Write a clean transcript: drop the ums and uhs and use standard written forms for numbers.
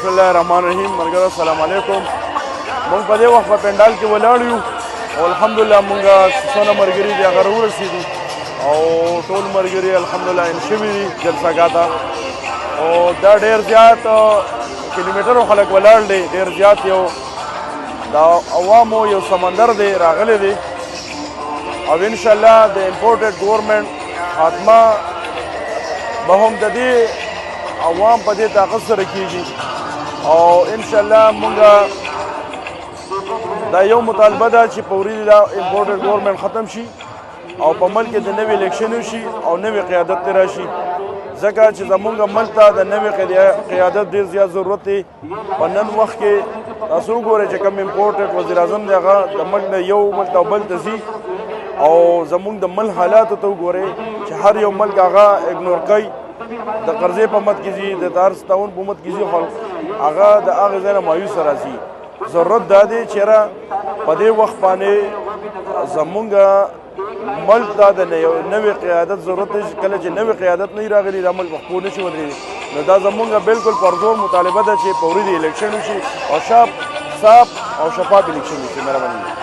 بسم الله الرحمن الرحیم. ملګرو السلام علیکم. مونږ په دې وخت په پنډال کې ولاړ یو او الحمدلله مونږ څونه ملګري دي هغه راورسېدو او ټول ملګري الحمدلله ان شوي دي جلسهګاه ته او دا ډېر زیات کیلومیټرو خلک ولاړ دي. ډېر زیات یو د عوامو یو سمندر دی راغلی دی او انشاءالله د امپورټډ ګورنمنټ خاتمه به هم د دې عوام په دې طاقت سره کېږي او انشاءالله مونږ دا یو مطالبه ده چې فوري دا امپورټډ ګورنمنټ ختم شي او په ملک کې د نوي الیکشن وشي او نوي قیادت ترې راشي ځکه چې زمونږ ملک ته د نوي قیادت ډېر زیات ضرورت دی. په نن وخت کې تاسو وګورئ چې کوم امپورټډ وزیر اعظم دی هغه د ملک نه یو ملک ته بل ته ځي او زمونږ د ملک حالاتو ته وګورئ چې هر یو ملک هغه اګنور کوي. د قرضې په مت کې ځي د دار ستاون په مت کې ځي خلک هغه د هغې ځای نه مایوسه راځي. ضرورت دا دی چې یاره په دې وخت باندې زمونږ ملک ته د نوې قیادت ضرورت دی. کله چې نوې قیادت نه وي راغلي دا ملک په خپو نه شي ودرېدی نو دا زمونږ بلکل پرزور مطالبه ده چې فوري د الیکشن وشي او صاف او شفاف الیکشن وشي. مهرباني